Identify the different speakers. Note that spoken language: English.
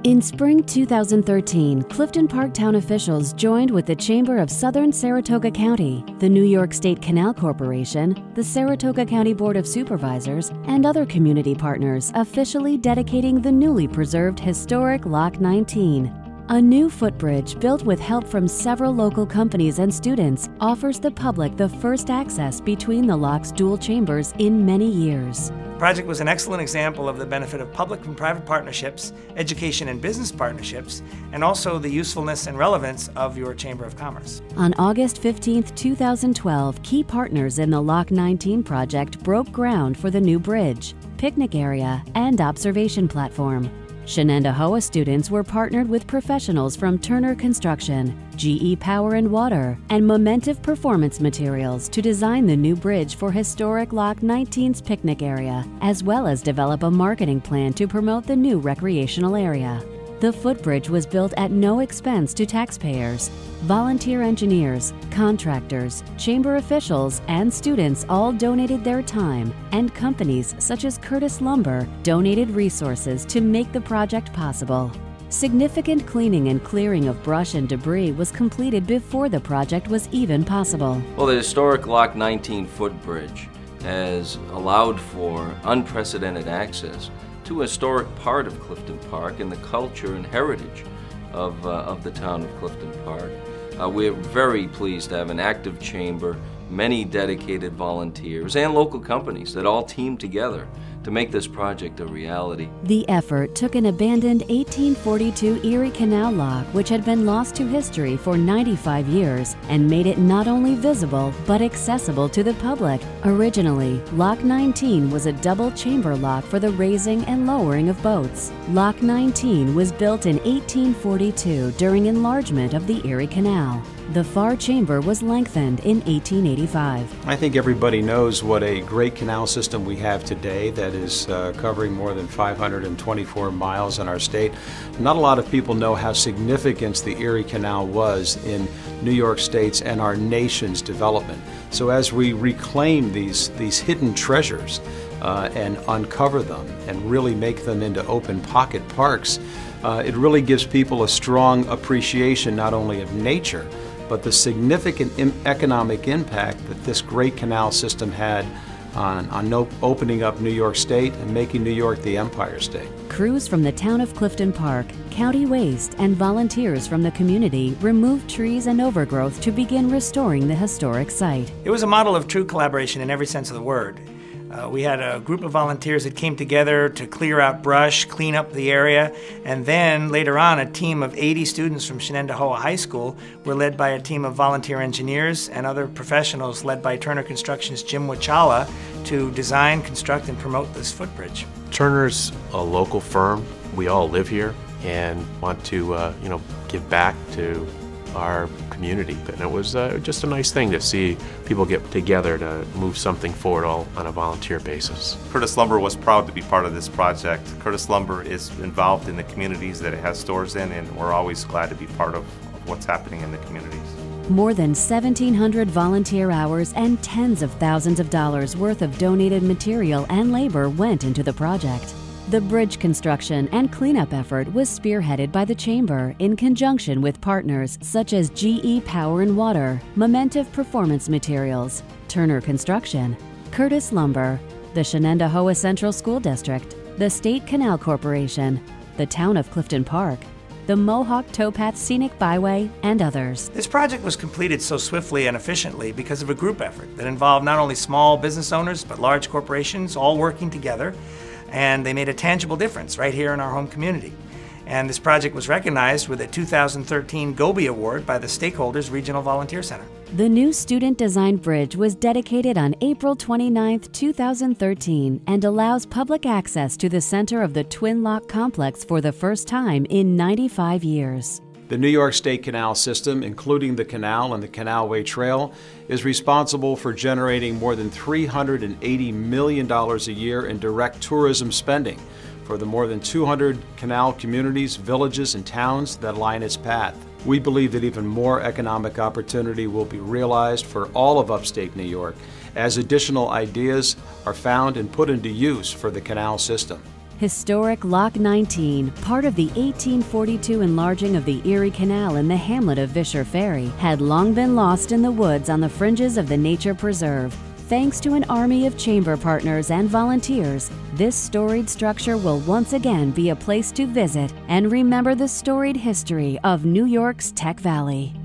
Speaker 1: In spring 2013, Clifton Park town officials joined with the Chamber of Southern Saratoga County, the New York State Canal Corporation, the Saratoga County Board of Supervisors, and other community partners officially dedicating the newly preserved historic Lock 19. A new footbridge built with help from several local companies and students offers the public the first access between the lock's dual chambers in many years.
Speaker 2: The project was an excellent example of the benefit of public and private partnerships, education and business partnerships, and also the usefulness and relevance of your Chamber of Commerce.
Speaker 1: On August 15, 2012, key partners in the Lock 19 project broke ground for the new bridge, picnic area, and observation platform. Shenendehowa students were partnered with professionals from Turner Construction, GE Power and Water, and Momentive Performance Materials to design the new bridge for historic Lock 19's picnic area, as well as develop a marketing plan to promote the new recreational area. The footbridge was built at no expense to taxpayers. Volunteer engineers, contractors, chamber officials, and students all donated their time, and companies such as Curtis Lumber donated resources to make the project possible. Significant cleaning and clearing of brush and debris was completed before the project was even possible.
Speaker 3: Well, the historic Lock 19 footbridge has allowed for unprecedented access to a historic part of Clifton Park and the culture and heritage of the town of Clifton Park. We're very pleased to have an active chamber, many dedicated volunteers, and local companies that all team together to make this project a reality.
Speaker 1: The effort took an abandoned 1842 Erie Canal lock, which had been lost to history for 95 years, and made it not only visible but accessible to the public. Originally, Lock 19 was a double chamber lock for the raising and lowering of boats. Lock 19 was built in 1842 during enlargement of the Erie Canal. The far chamber was lengthened in 1885.
Speaker 4: I think everybody knows what a great canal system we have today that is covering more than 524 miles in our state. Not a lot of people know how significant the Erie Canal was in New York State's and our nation's development. So as we reclaim these hidden treasures and uncover them and really make them into open pocket parks, it really gives people a strong appreciation not only of nature, but the significant economic impact that this great canal system had on opening up New York State and making New York the Empire State.
Speaker 1: Crews from the town of Clifton Park, county waste, and volunteers from the community removed trees and overgrowth to begin restoring the historic site.
Speaker 2: It was a model of true collaboration in every sense of the word. We had a group of volunteers that came together to clear out brush, clean up the area, and then later on a team of 80 students from Shenendehowa High School were led by a team of volunteer engineers and other professionals led by Turner Construction's Jim Wachala to design, construct, and promote this footbridge.
Speaker 5: Turner's a local firm. We all live here and want to give back to our community. And it was just a nice thing to see people get together to move something forward all on a volunteer basis.
Speaker 6: Curtis Lumber was proud to be part of this project. Curtis Lumber is involved in the communities that it has stores in, and we're always glad to be part of what's happening in the communities.
Speaker 1: More than 1,700 volunteer hours and tens of thousands of dollars worth of donated material and labor went into the project. The bridge construction and cleanup effort was spearheaded by the Chamber in conjunction with partners such as GE Power and Water, Momentive Performance Materials, Turner Construction, Curtis Lumber, the Shenendehowa Central School District, the State Canal Corporation, the town of Clifton Park, the Mohawk Towpath Scenic Byway, and others.
Speaker 2: This project was completed so swiftly and efficiently because of a group effort that involved not only small business owners but large corporations all working together, and they made a tangible difference right here in our home community. And this project was recognized with a 2013 Goby Award by the Stakeholders Regional Volunteer Center.
Speaker 1: The new student-designed bridge was dedicated on April 29, 2013, and allows public access to the center of the Twin Lock complex for the first time in 95 years.
Speaker 4: The New York State Canal System, including the canal and the Canalway Trail, is responsible for generating more than $380 million a year in direct tourism spending for the more than 200 canal communities, villages, and towns that line its path. We believe that even more economic opportunity will be realized for all of upstate New York as additional ideas are found and put into use for the canal system.
Speaker 1: Historic Lock 19, part of the 1842 enlarging of the Erie Canal in the hamlet of Vischer Ferry, had long been lost in the woods on the fringes of the nature preserve. Thanks to an army of chamber partners and volunteers, this storied structure will once again be a place to visit and remember the storied history of New York's Tech Valley.